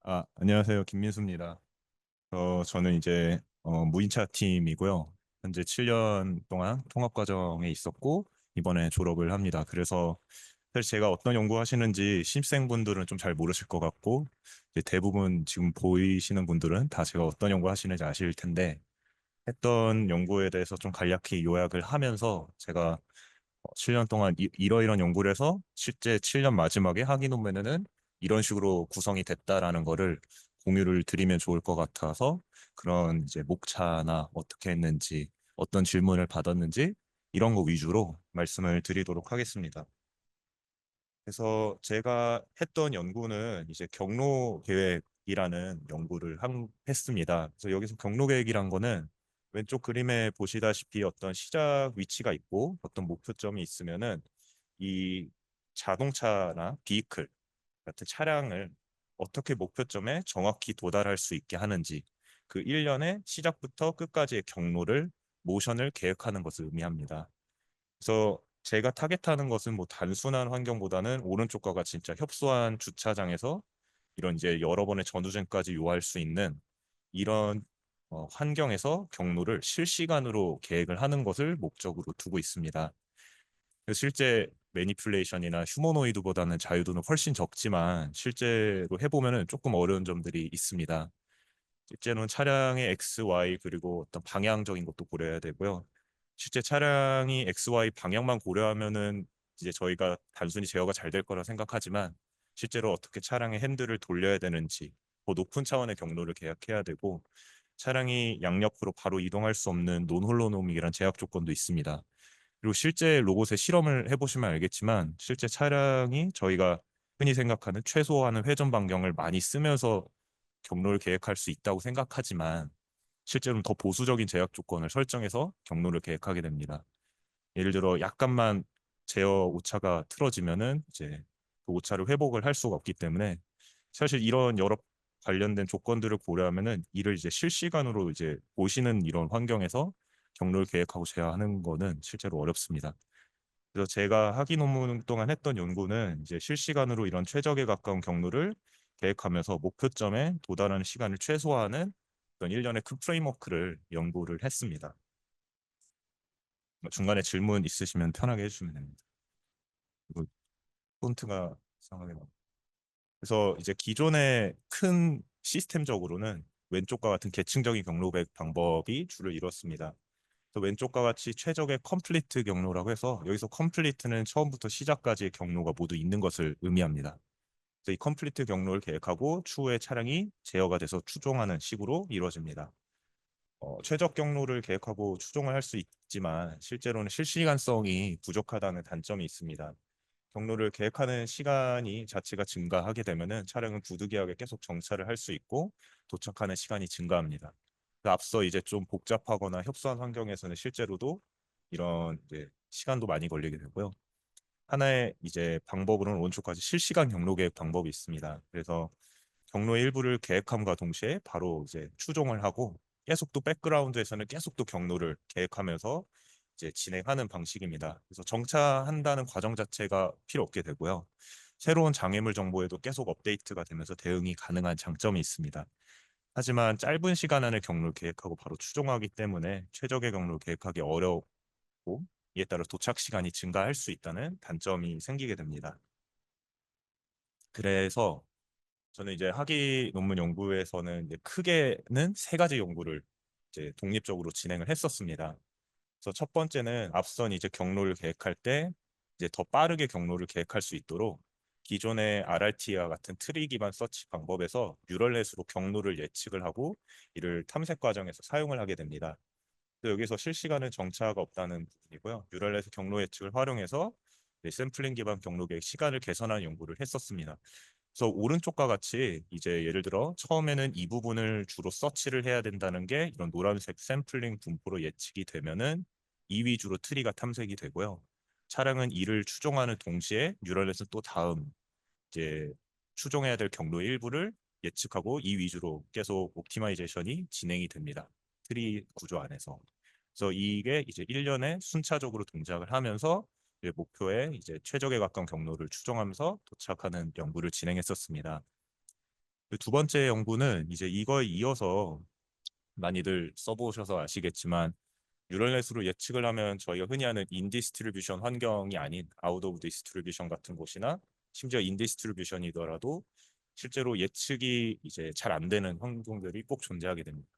안녕하세요. 김민수입니다. 저는 이제 무인차 팀이고요. 현재 7년 동안 통합 과정에 있었고 이번에 졸업을 합니다. 그래서 사실 제가 어떤 연구 하시는지 신입생분들은 좀 잘 모르실 것 같고 이제 대부분 지금 보이시는 분들은 다 제가 어떤 연구 하시는지 아실 텐데 했던 연구에 대해서 좀 간략히 요약을 하면서 제가 7년 동안 이러이런 연구를 해서 실제 7년 마지막에 학위 논문에는 이런 식으로 구성이 됐다라는 거를 공유를 드리면 좋을 것 같아서 그런 이제 목차나 어떻게 했는지 어떤 질문을 받았는지 이런 거 위주로 말씀을 드리도록 하겠습니다. 그래서 제가 했던 연구는 이제 경로 계획이라는 연구를 했습니다. 그래서 여기서 경로 계획이란 거는 왼쪽 그림에 보시다시피 어떤 시작 위치가 있고 어떤 목표점이 있으면은 이 자동차나 비이클 같은 차량을 어떻게 목표점에 정확히 도달할 수 있게 하는지 그 일련의 시작부터 끝까지의 경로를 모션을 계획하는 것을 의미합니다. 그래서 제가 타겟하는 것은 뭐 단순한 환경보다는 오른쪽과 진짜 협소한 주차장에서 이런 이제 여러 번의 전후전까지 요할 수 있는 이런 환경에서 경로를 실시간으로 계획을 하는 것을 목적으로 두고 있습니다. 그래서 실제 매니플레이션이나 휴머노이드보다는 자유도는 훨씬 적지만 실제로 해보면은 조금 어려운 점들이 있습니다. 실제로는 차량의 X, Y 그리고 어떤 방향적인 것도 고려해야 되고요. 실제 차량이 X, Y 방향만 고려하면은 이제 저희가 단순히 제어가 잘 될 거라 생각하지만 실제로 어떻게 차량의 핸들을 돌려야 되는지 더 높은 차원의 경로를 계약해야 되고 차량이 양옆으로 바로 이동할 수 없는 논홀로노믹이란 제약 조건도 있습니다. 그리고 실제 로봇에 실험을 해보시면 알겠지만 실제 차량이 저희가 흔히 생각하는 최소화하는 회전 반경을 많이 쓰면서 경로를 계획할 수 있다고 생각하지만 실제로는 더 보수적인 제약 조건을 설정해서 경로를 계획하게 됩니다. 예를 들어 약간만 제어 오차가 틀어지면은 이제 그 오차를 회복을 할 수가 없기 때문에 사실 이런 여러 관련된 조건들을 고려하면은 이를 이제 실시간으로 이제 보시는 이런 환경에서 경로를 계획하고 제어하는 거는 실제로 어렵습니다. 그래서 제가 학위 논문 동안 했던 연구는 이제 실시간으로 이런 최적에 가까운 경로를 계획하면서 목표점에 도달하는 시간을 최소화하는 어떤 일련의 큰 프레임워크를 연구를 했습니다. 중간에 질문 있으시면 편하게 해주시면 됩니다. 그리고 폰트가 이상하게 나와. 그래서 이제 기존의 큰 시스템적으로는 왼쪽과 같은 계층적인 경로 계획 방법이 주를 이뤘습니다. 그래서 왼쪽과 같이 최적의 컴플리트 경로라고 해서 여기서 컴플리트는 처음부터 시작까지의 경로가 모두 있는 것을 의미합니다. 그래서 이 컴플리트 경로를 계획하고 추후에 차량이 제어가 돼서 추종하는 식으로 이루어집니다. 최적 경로를 계획하고 추종을 할 수 있지만 실제로는 실시간성이 부족하다는 단점이 있습니다. 경로를 계획하는 시간이 자체가 증가하게 되면은 차량은 부득이하게 계속 정차를 할 수 있고 도착하는 시간이 증가합니다. 앞서 이제 좀 복잡하거나 협소한 환경에서는 실제로도 이런 이제 시간도 많이 걸리게 되고요. 하나의 이제 방법으로는 오른쪽까지 실시간 경로 계획 방법이 있습니다. 그래서 경로의 일부를 계획함과 동시에 바로 이제 추종을 하고 계속 또 백그라운드에서는 계속 또 경로를 계획하면서 이제 진행하는 방식입니다. 그래서 정차한다는 과정 자체가 필요 없게 되고요. 새로운 장애물 정보에도 계속 업데이트가 되면서 대응이 가능한 장점이 있습니다. 하지만 짧은 시간 안에 경로를 계획하고 바로 추종하기 때문에 최적의 경로를 계획하기 어렵고 이에 따라 도착 시간이 증가할 수 있다는 단점이 생기게 됩니다. 그래서 저는 이제 학위 논문 연구에서는 이제 크게는 세 가지 연구를 이제 독립적으로 진행을 했었습니다. 그래서 첫 번째는 앞선 이제 경로를 계획할 때 이제 더 빠르게 경로를 계획할 수 있도록 기존의 RRT와 같은 트리 기반 서치 방법에서 뉴럴넷으로 경로를 예측을 하고 이를 탐색 과정에서 사용을 하게 됩니다. 그래서 여기서 실시간은 정차가 없다는 부분이고요. 뉴럴넷의 경로 예측을 활용해서 샘플링 기반 경로 계획 시간을 개선하는 연구를 했었습니다. 그래서 오른쪽과 같이 이제 예를 들어 처음에는 이 부분을 주로 서치를 해야 된다는 게 이런 노란색 샘플링 분포로 예측이 되면은 이 위주로 트리가 탐색이 되고요. 차량은 이를 추종하는 동시에 뉴럴넷은 또 다음 이제 추종해야 될 경로 일부를 예측하고 이 위주로 계속 옵티마이제이션이 진행이 됩니다. 트리 구조 안에서. 그래서 이게 이제 1년에 순차적으로 동작을 하면서 이제 목표에 이제 최적에 가까운 경로를 추정하면서 도착하는 연구를 진행했었습니다. 그두 번째 연구는 이제 이거에 이어서 많이들 써보셔서 아시겠지만 뉴럴넷으로 예측을 하면 저희가 흔히 하는 인디스트리뷰션 환경이 아닌 아웃 오브 디스트리뷰션 같은 곳이나 심지어 인디스트리뷰션이더라도 실제로 예측이 이제 잘 안 되는 환경들이 꼭 존재하게 됩니다.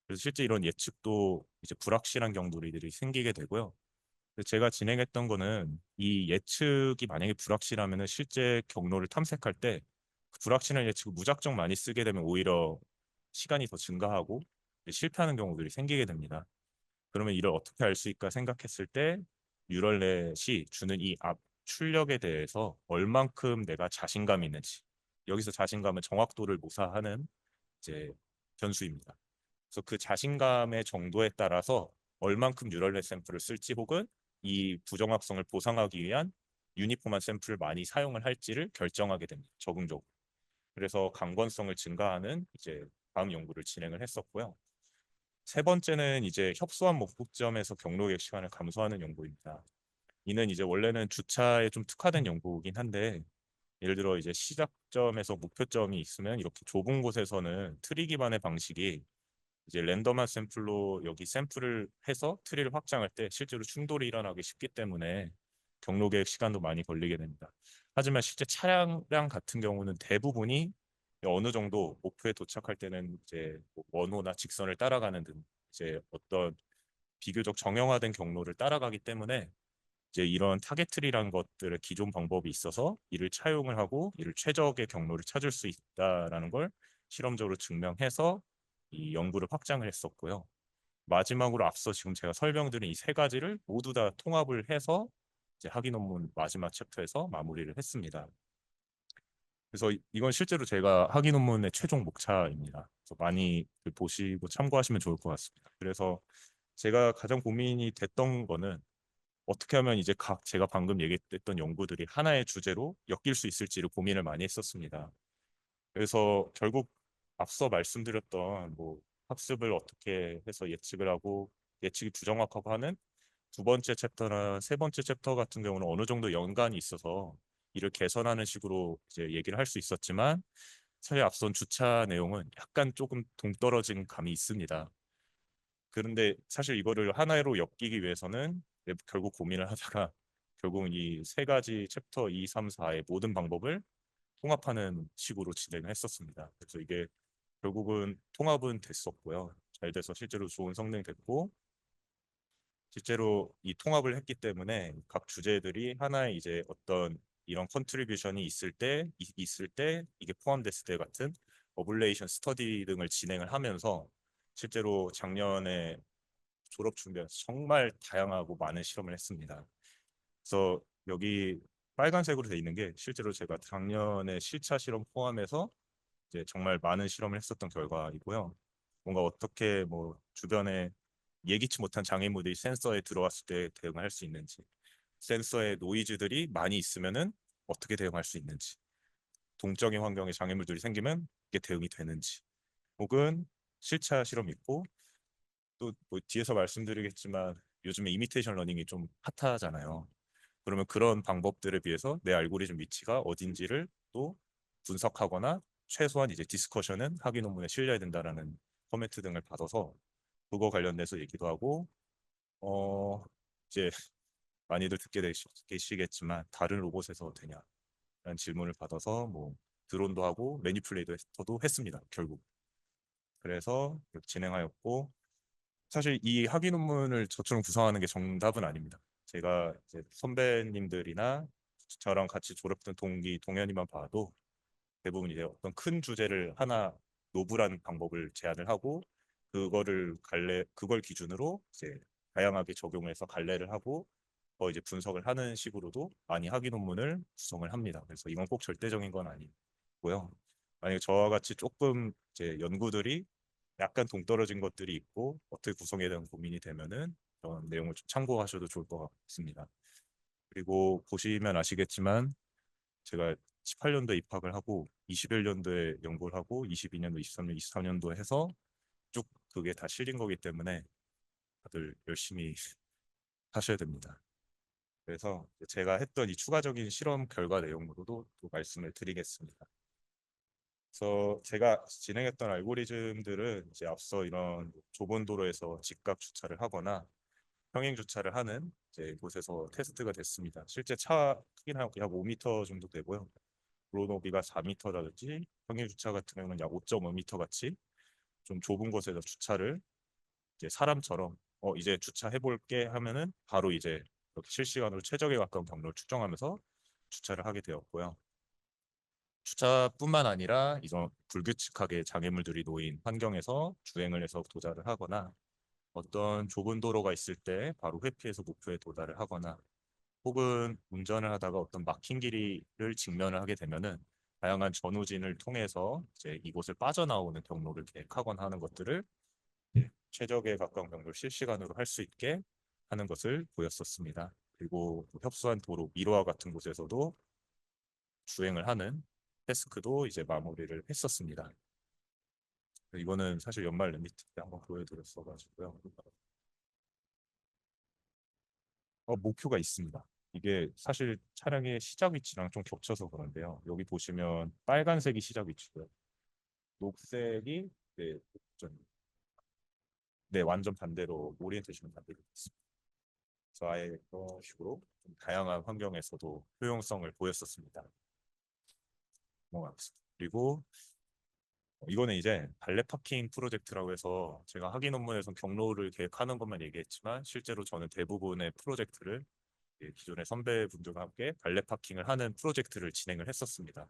그래서 실제 이런 예측도 이제 불확실한 경우들이 생기게 되고요. 그래서 제가 진행했던 거는 이 예측이 만약에 불확실하면은 실제 경로를 탐색할 때그 불확실한 예측을 무작정 많이 쓰게 되면 오히려 시간이 더 증가하고 실패하는 경우들이 생기게 됩니다. 그러면 이를 어떻게 알 수 있을까 생각했을 때 뉴럴넷이 주는 이 앞 출력에 대해서 얼만큼 내가 자신감이 있는지 여기서 자신감은 정확도를 모사하는 이제 변수입니다. 그래서 그 자신감의 정도에 따라서 얼만큼 뉴럴넷 샘플을 쓸지 혹은 이 부정확성을 보상하기 위한 유니폼한 샘플을 많이 사용을 할지를 결정하게 됩니다. 적응적으로. 그래서 강건성을 증가하는 이제 다음 연구를 진행을 했었고요. 세 번째는 이제 협소한 목적점에서 경로객 시간을 감소하는 연구입니다. 이는 이제 원래는 주차에 좀 특화된 연구이긴 한데 예를 들어 이제 시작점에서 목표점이 있으면 이렇게 좁은 곳에서는 트리 기반의 방식이 이제 랜덤한 샘플로 여기 샘플을 해서 트리를 확장할 때 실제로 충돌이 일어나기 쉽기 때문에 경로 계획 시간도 많이 걸리게 됩니다. 하지만 실제 차량량 같은 경우는 대부분이 어느 정도 목표에 도착할 때는 이제 뭐 원호나 직선을 따라가는 등 이제 어떤 비교적 정형화된 경로를 따라가기 때문에 이제 이런 타겟트리라는 것들의 기존 방법이 있어서 이를 차용을 하고 이를 최적의 경로를 찾을 수 있다라는 걸 실험적으로 증명해서 이 연구를 확장을 했었고요. 마지막으로 앞서 지금 제가 설명드린 이 세 가지를 모두 다 통합을 해서 이제 학위 논문 마지막 챕터에서 마무리를 했습니다. 그래서 이건 실제로 제가 학위 논문의 최종 목차입니다. 그래서 많이 보시고 참고하시면 좋을 것 같습니다. 그래서 제가 가장 고민이 됐던 거는 어떻게 하면 이제 각 제가 방금 얘기했던 연구들이 하나의 주제로 엮일 수 있을지를 고민을 많이 했었습니다. 그래서 결국 앞서 말씀드렸던 뭐 학습을 어떻게 해서 예측을 하고 예측이 부정확하고 하는 두 번째 챕터나 세 번째 챕터 같은 경우는 어느 정도 연관이 있어서 이를 개선하는 식으로 이제 얘기를 할 수 있었지만 사실 앞선 주차 내용은 약간 조금 동떨어진 감이 있습니다. 그런데 사실 이거를 하나로 엮이기 위해서는 결국 고민을 하다가 결국 이 세 가지 챕터 2, 3, 4의 모든 방법을 통합하는 식으로 진행을 했었습니다. 그래서 이게 결국은 통합은 됐었고요. 잘 돼서 실제로 좋은 성능이 됐고 실제로 이 통합을 했기 때문에 각 주제들이 하나의 이제 어떤 이런 컨트리뷰션이 있을 때 이게 포함됐을 때 같은 어블레이션 스터디 등을 진행을 하면서 실제로 작년에 졸업 준비해서 정말 다양하고 많은 실험을 했습니다. 그래서 여기 빨간색으로 돼 있는 게 실제로 제가 작년에 실차 실험 포함해서 이제 정말 많은 실험을 했었던 결과이고요. 뭔가 어떻게 뭐 주변에 예기치 못한 장애물들이 센서에 들어왔을 때 대응할 수 있는지, 센서의 노이즈들이 많이 있으면은 어떻게 대응할 수 있는지, 동적인 환경에 장애물들이 생기면 이게 대응이 되는지, 혹은 실차 실험 있고 또 뭐 뒤에서 말씀드리겠지만 요즘에 이미테이션 러닝이 좀 핫하잖아요. 그러면 그런 방법들에 비해서 내 알고리즘 위치가 어딘지를 또 분석하거나 최소한 이제 디스커션은 학위 논문에 실려야 된다라는 코멘트 등을 받아서 그거 관련돼서 얘기도 하고 어 이제 많이들 듣게 계시겠지만 다른 로봇에서 되냐라는 질문을 받아서 뭐 드론도 하고 매니플레이터도 했습니다. 결국 그래서 진행하였고 사실 이 학위 논문을 저처럼 구성하는 게 정답은 아닙니다. 제가 이제 선배님들이나 저랑 같이 졸업했던 동기 동현이만 봐도 대부분 이제 어떤 큰 주제를 하나 노블한 방법을 제안을 하고 그걸 기준으로 이제 다양하게 적용해서 갈래를 하고 이제 분석을 하는 식으로도 많이 학위 논문을 구성을 합니다. 그래서 이건 꼭 절대적인 건 아니고요. 만약에 저와 같이 조금 이제 연구들이 약간 동떨어진 것들이 있고 어떻게 구성해야 되는 고민이 되면은 그런 내용을 좀 참고하셔도 좋을 것 같습니다. 그리고 보시면 아시겠지만 제가 18년도에 입학을 하고 21년도에 연구를 하고 22년도, 23년, 24년도에 해서 쭉 그게 다 실린 거기 때문에 다들 열심히 하셔야 됩니다. 그래서 제가 했던 이 추가적인 실험 결과 내용으로도 또 말씀을 드리겠습니다. 그래서 제가 진행했던 알고리즘들은 이제 앞서 이런 좁은 도로에서 직각 주차를 하거나 평행 주차를 하는 이제 곳에서 테스트가 됐습니다. 실제 차 크기는 약 5m 정도 되고요. 도로 너비가 4m라든지 평행 주차 같은 경우는 약 5.5m 같이 좀 좁은 곳에서 주차를 이제 사람처럼 이제 주차해 볼게 하면은 바로 이제 이렇게 실시간으로 최적에 가까운 경로를 측정하면서 주차를 하게 되었고요. 주차뿐만 아니라 이런 불규칙하게 장애물들이 놓인 환경에서 주행을 해서 도달을 하거나 어떤 좁은 도로가 있을 때 바로 회피해서 목표에 도달을 하거나 혹은 운전을 하다가 어떤 막힌 길이를 직면을 하게 되면은 다양한 전후진을 통해서 이제 이곳을 빠져나오는 경로를 계획하거나 하는 것들을 최적에 가까운 경로를 실시간으로 할 수 있게 하는 것을 보였었습니다. 그리고 협소한 도로, 미로와 같은 곳에서도 주행을 하는 태스크도 이제 마무리를 했었습니다. 이거는 사실 연말 리미트 때 한번 보여드렸어가지고요. 목표가 있습니다. 이게 사실 차량의 시작 위치랑 좀 겹쳐서 그런데요. 여기 보시면 빨간색이 시작 위치고요. 녹색이 네, 네, 완전 반대로 오리엔테이션 반대로 있습니다. 그래서 아예 그런 식으로 좀 다양한 환경에서도 효용성을 보였었습니다. 넘어가겠습니다. 그리고 이거는 이제 발레 파킹 프로젝트라고 해서 제가 학위 논문에서 경로를 계획하는 것만 얘기했지만 실제로 저는 대부분의 프로젝트를 기존의 선배분들과 함께 발레 파킹을 하는 프로젝트를 진행을 했었습니다.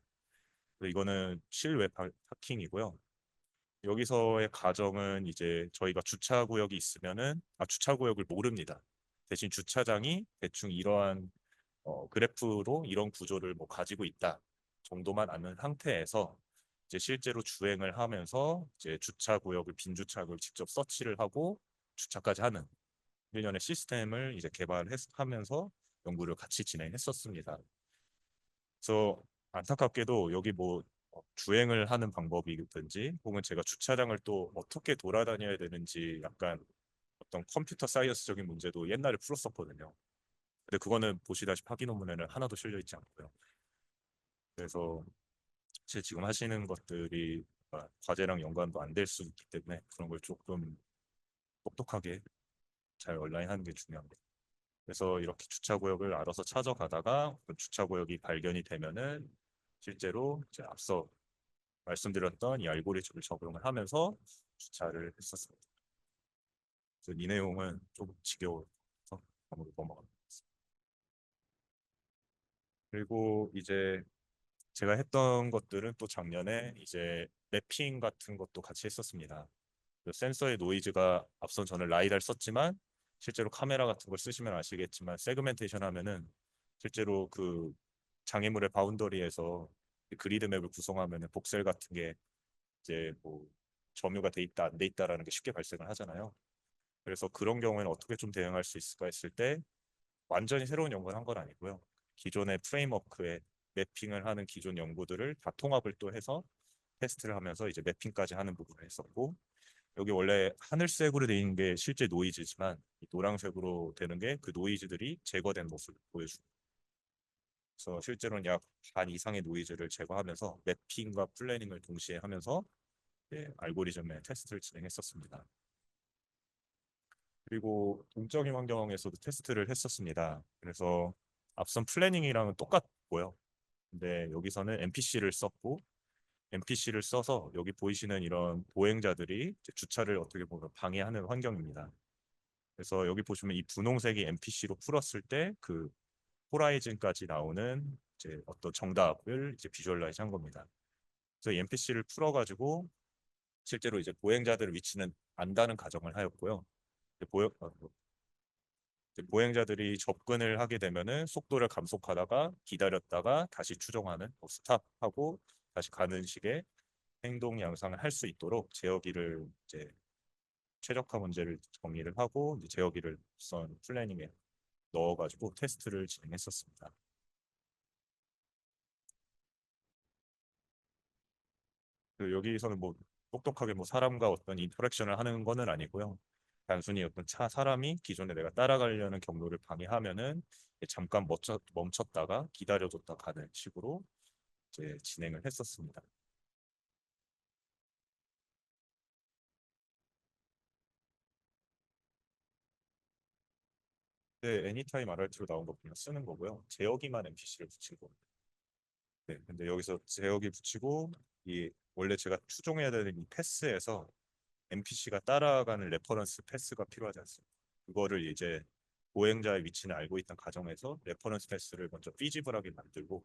이거는 실외 파킹이고요. 여기서의 과정은 이제 저희가 주차 구역이 있으면은 주차 구역을 모릅니다. 대신 주차장이 대충 이러한 그래프로 이런 구조를 뭐 가지고 있다 정도만 아는 상태에서 이제 실제로 주행을 하면서 이제 주차 구역을 빈 주차구역을 직접 서치를 하고 주차까지 하는 일련의 시스템을 이제 개발하면서 연구를 같이 진행했었습니다. 그래서 안타깝게도 여기 뭐 주행을 하는 방법이든지 혹은 제가 주차장을 또 어떻게 돌아다녀야 되는지 약간 어떤 컴퓨터 사이언스적인 문제도 옛날에 풀었었거든요. 근데 그거는 보시다시피 학위 논문에는 하나도 실려 있지 않고요. 그래서 제 지금 하시는 것들이 과제랑 연관도 안 될 수 있기 때문에 그런 걸 조금 똑똑하게 잘 온라인 하는 게 중요합니다. 그래서 이렇게 주차 구역을 알아서 찾아가다가 그 주차 구역이 발견이 되면은 실제로 이제 앞서 말씀드렸던 이 알고리즘을 적용을 하면서 주차를 했었습니다. 그래서 이 내용은 조금 지겨워서 다음으로 넘어가겠습니다. 그리고 이제 제가 했던 것들은 또 작년에 이제 맵핑 같은 것도 같이 했었습니다. 그 센서의 노이즈가 앞선 저는 라이다를 썼지만 실제로 카메라 같은 걸 쓰시면 아시겠지만 세그멘테이션 하면은 실제로 그 장애물의 바운더리에서 그리드 맵을 구성하면은 복셀 같은 게 이제 뭐 점유가 돼 있다 안 돼 있다라는 게 쉽게 발생을 하잖아요. 그래서 그런 경우에는 어떻게 좀 대응할 수 있을까 했을 때 완전히 새로운 연구를 한 건 아니고요. 기존의 프레임워크에 매핑을 하는 기존 연구들을 다 통합을 또 해서 테스트를 하면서 이제 매핑까지 하는 부분을 했었고 여기 원래 하늘색으로 되어 있는 게 실제 노이즈지만 이 노란색으로 되는 게 그 노이즈들이 제거된 모습을 보여줍니다. 그래서 실제로는 약 반 이상의 노이즈를 제거하면서 매핑과 플래닝을 동시에 하면서 알고리즘의 테스트를 진행했었습니다. 그리고 동적인 환경에서도 테스트를 했었습니다. 그래서 앞선 플래닝이랑은 똑같고요. 근데 여기서는 NPC를 썼고 NPC를 써서 여기 보이시는 이런 보행자들이 주차를 어떻게 보면 방해하는 환경입니다. 그래서 여기 보시면 이 분홍색이 NPC로 풀었을 때 그 호라이즌까지 나오는 이제 어떤 정답을 이제 비주얼라이즈 한 겁니다. 그래서 이 NPC를 풀어가지고 실제로 이제 보행자들의 위치는 안다는 가정을 하였고요. 보행자들이 접근을 하게 되면은 속도를 감속하다가 기다렸다가 다시 추종하는 스탑하고 다시 가는 식의 행동 양상을 할 수 있도록 제어기를 이제 최적화 문제를 정리를 하고 이제 제어기를 우선 플래닝에 넣어가지고 테스트를 진행했었습니다. 여기서는 뭐 똑똑하게 뭐 사람과 어떤 인터랙션을 하는 거는 아니고요. 단순히 어떤 사람이 기존에 내가 따라가려는 경로를 방해하면은 잠깐 멈췄다가 기다려줬다 가는 식으로 이제 진행을 했었습니다. 네, 애니타임 RRT로 나온 거 그냥 쓰는 거고요. 제어기만 MPC를 붙인 거. 네, 근데 여기서 제어기 붙이고 이 원래 제가 추종해야 되는 이 패스에서 NPC가 따라가는 레퍼런스 패스가 필요하지 않습니다. 그거를 이제 보행자의 위치는 알고 있던 가정에서 레퍼런스 패스를 먼저 피지블하게 만들고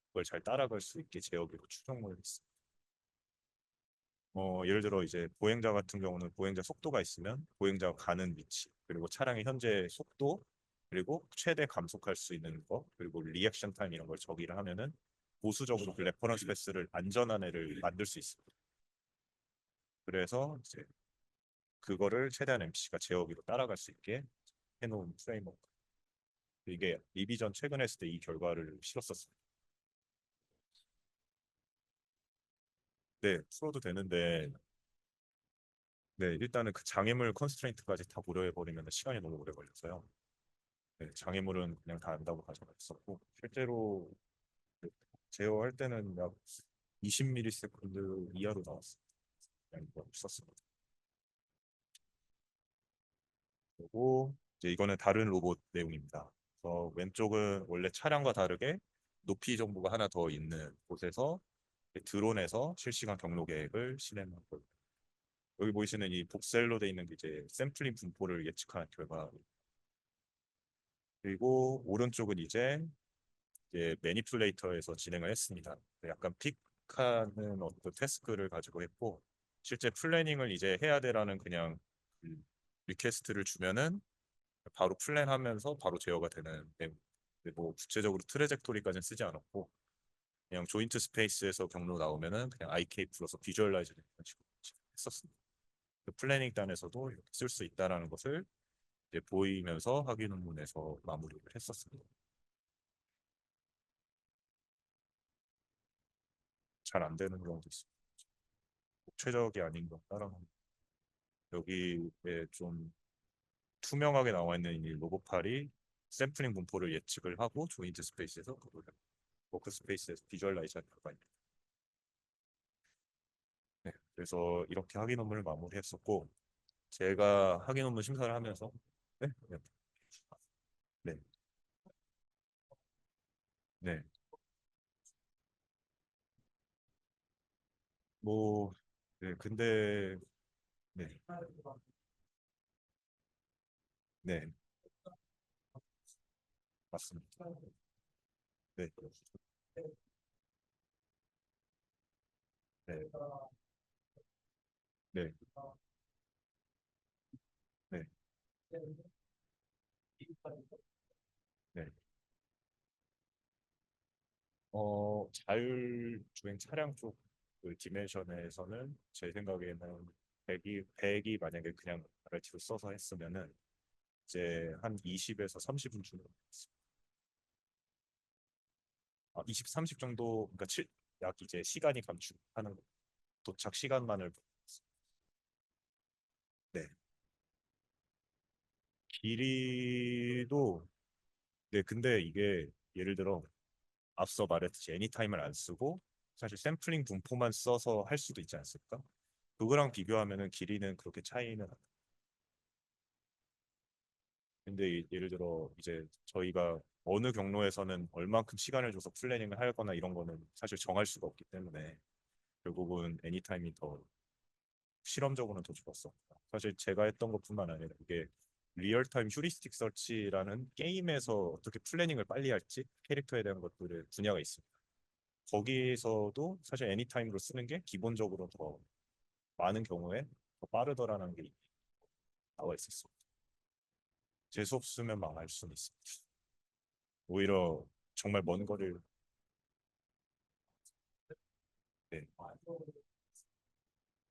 그걸 잘 따라갈 수 있게 제어기로 추정을 했습니다. 예를 들어 이제 보행자 같은 경우는 보행자 속도가 있으면 보행자가 가는 위치 그리고 차량의 현재 속도 그리고 최대 감속할 수 있는 거 그리고 리액션 타임 이런 걸 저기를 하면은 보수적으로 그 레퍼런스 패스를 안전한 애를 만들 수 있습니다. 그래서 이제 그거를 최대한 MC가 제어기로 따라갈 수 있게 해놓은 프레임워크. 이게 리비전 최근 했을 때 이 결과를 실었었습니다. 네, 풀어도 되는데, 네, 일단은 그 장애물 컨스트레인트까지 다 고려해버리면 시간이 너무 오래 걸려서요. 네, 장애물은 그냥 다 안다고 가져갔었고, 실제로 제어할 때는 약 20ms 이하로 나왔어요. 그냥 이거 썼습니다. 그리고 이제 이거는 다른 로봇 내용입니다. 왼쪽은 원래 차량과 다르게 높이 정보가 하나 더 있는 곳에서 드론에서 실시간 경로 계획을 실행하고 여기 보이시는 이 복셀로 돼 있는 게 이제 샘플링 분포를 예측하는 결과 그리고 오른쪽은 이제 매니플레이터에서 진행을 했습니다. 약간 픽하는 어떤 태스크를 가지고 했고 실제 플래닝을 이제 해야 되라는 그냥 리퀘스트를 주면은 바로 플랜하면서 바로 제어가 되는 내용. 근데 뭐 구체적으로 트레젝토리까지는 쓰지 않았고 그냥 조인트 스페이스에서 경로 나오면은 그냥 IK 풀어서 비주얼라이즈 이런 식으로 했었습니다. 그 플래닝 단에서도 이렇게 쓸 수 있다라는 것을 이제 보이면서 학위 논문에서 마무리를 했었습니다. 잘 안 되는 경우도 있습니다. 최적이 아닌 것 따라가는 여기에 좀 투명하게 나와 있는 이 로봇팔이 샘플링 분포를 예측을 하고 조인트 스페이스에서 그걸 워크 스페이스에서 비주얼라이즈하는 결과입니다. 네, 그래서 이렇게 학위 논문을 마무리했었고 제가 학위 논문 심사를 하면서 네, 네, 네, 네. 뭐, 네, 근데 네, 네, 맞습니다. 네, 네, 네, 네, 네. 자율주행 차량 쪽그 디멘션에서는 제 생각에는 100이 만약에 그냥 RT로 써서 했으면은 이제 한 20에서 30분 주는 것 같습니다. 20, 30 정도, 그러니까 약 이제 시간이 감축하는 거. 도착 시간만을 네. 길이도 네, 근데 이게 예를 들어 앞서 말했듯이 애니타임을 안 쓰고 사실 샘플링 분포만 써서 할 수도 있지 않습니까? 그거랑 비교하면은 길이는 그렇게 차이는 근데 예를 들어 이제 저희가 어느 경로에서는 얼만큼 시간을 줘서 플래닝을 하거나 이런 거는 사실 정할 수가 없기 때문에 결국은 애니타임이 더 실험적으로는 더 좋았어. 사실 제가 했던 것뿐만 아니라 이게 리얼타임 휴리스틱 서치라는 게임에서 어떻게 플래닝을 빨리 할지 캐릭터에 대한 것들의 분야가 있습니다. 거기서도 사실 애니타임으로 쓰는 게 기본적으로 더 많은 경우에 더 빠르더라는 게 나와 있었습니다. 재수 없으면 망할 수는 있습니다. 오히려 정말 먼 거리를 네,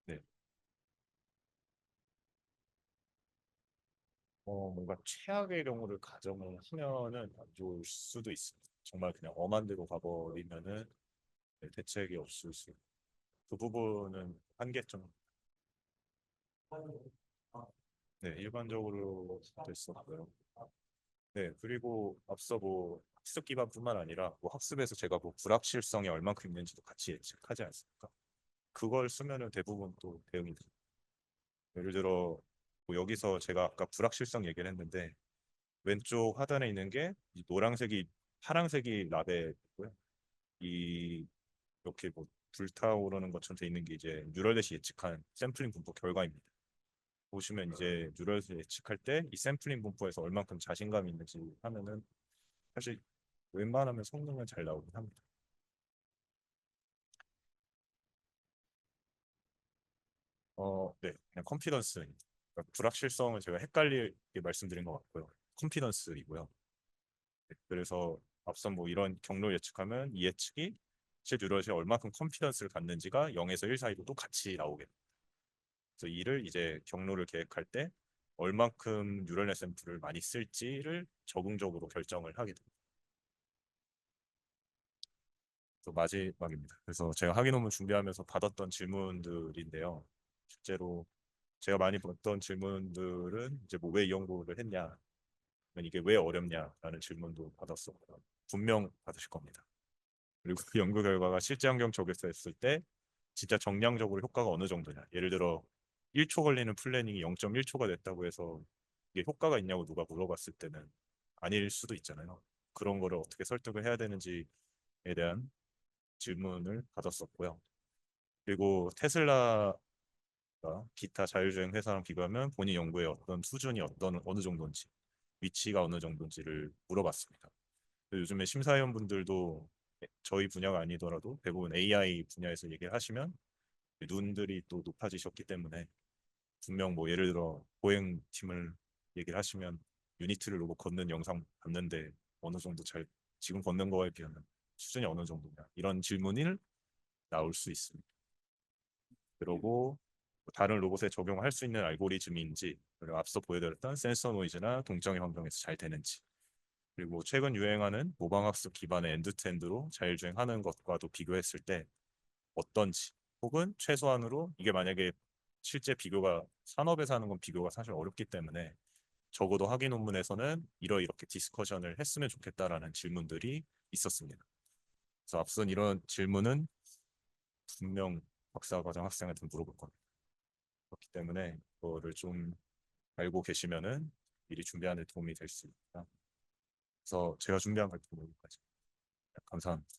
네. 뭔가 최악의 경우를 가정을 하면은 안 좋을 수도 있습니다. 정말 그냥 엄한 데로 가버리면은 네, 대책이 없을 수 있고 그 부분은 한계점. 네, 일반적으로 됐었고요. 네, 그리고 앞서 뭐 학습 기반뿐만 아니라 뭐 학습에서 제가 뭐 불확실성이 얼만큼 있는지도 같이 예측하지 않습니까? 그걸 쓰면은 대부분 또 대응이 돼요. 예를 들어 뭐 여기서 제가 아까 불확실성 얘기를 했는데 왼쪽 하단에 있는 게 이 노란색이 파란색이 라벨이고요. 이 이렇게 뭐 불타오르는 것처럼 돼 있는 게 이제 뉴럴넷이 예측한 샘플링 분포 결과입니다. 보시면 이제 뉴럴넷을 예측할 때 이 샘플링 분포에서 얼만큼 자신감이 있는지 하면은 사실 웬만하면 성능은 잘 나오긴 합니다. 네, 그냥 컨피던스. 그러니까 불확실성을 제가 헷갈리게 말씀드린 것 같고요. 컨피던스이고요. 네, 그래서 앞선 뭐 이런 경로 예측하면 이 예측이 실제 뉴럴이 얼마큼 컨피던스를 갖는지가 0에서 1 사이로 또 같이 나오게 됩니다. 그래서 이를 이제 경로를 계획할 때 얼만큼 뉴럴넷 샘플을 많이 쓸지를 적응적으로 결정을 하게 됩니다. 또 마지막입니다. 그래서 제가 학위 논문 준비하면서 받았던 질문들인데요. 실제로 제가 많이 받던 질문들은 이제 뭐 왜 이 연구를 했냐, 아니면 이게 왜 어렵냐라는 질문도 받았었고 분명 받으실 겁니다. 그리고 그 연구 결과가 실제 환경 적용했을 때 진짜 정량적으로 효과가 어느 정도냐. 예를 들어 1초 걸리는 플래닝이 0.1초가 됐다고 해서 이게 효과가 있냐고 누가 물어봤을 때는 아닐 수도 있잖아요. 그런 거를 어떻게 설득을 해야 되는지에 대한 질문을 받았었고요. 그리고 테슬라가 기타 자율주행 회사랑 비교하면 본인 연구의 어떤 수준이 어느 정도인지, 위치가 어느 정도인지를 물어봤습니다. 요즘에 심사위원분들도 저희 분야가 아니더라도 대부분 AI 분야에서 얘기를 하시면 눈들이 또 높아지셨기 때문에 분명 뭐 예를 들어 보행 팀을 얘기를 하시면 유니티를 로봇 걷는 영상 봤는데 어느 정도 잘 지금 걷는 거에 비하면 수준이 어느 정도냐 이런 질문이 나올 수 있습니다. 그리고 다른 로봇에 적용할 수 있는 알고리즘인지 그리고 앞서 보여드렸던 센서 노이즈나 동정의 환경에서 잘 되는지 그리고 최근 유행하는 모방학습 기반의 엔드투엔드로 자율주행하는 것과도 비교했을 때 어떤지 혹은 최소한으로 이게 만약에 실제 비교가 산업에서 하는 건 비교가 사실 어렵기 때문에 적어도 학위 논문에서는 이렇게 디스커션을 했으면 좋겠다라는 질문들이 있었습니다. 그래서 앞선 이런 질문은 분명 박사과정 학생한테 물어볼 겁니다. 그렇기 때문에 그거를 좀 알고 계시면은 미리 준비하는 데 도움이 될 수 있다. 그래서 제가 준비한 발표는 여기까지. 감사합니다.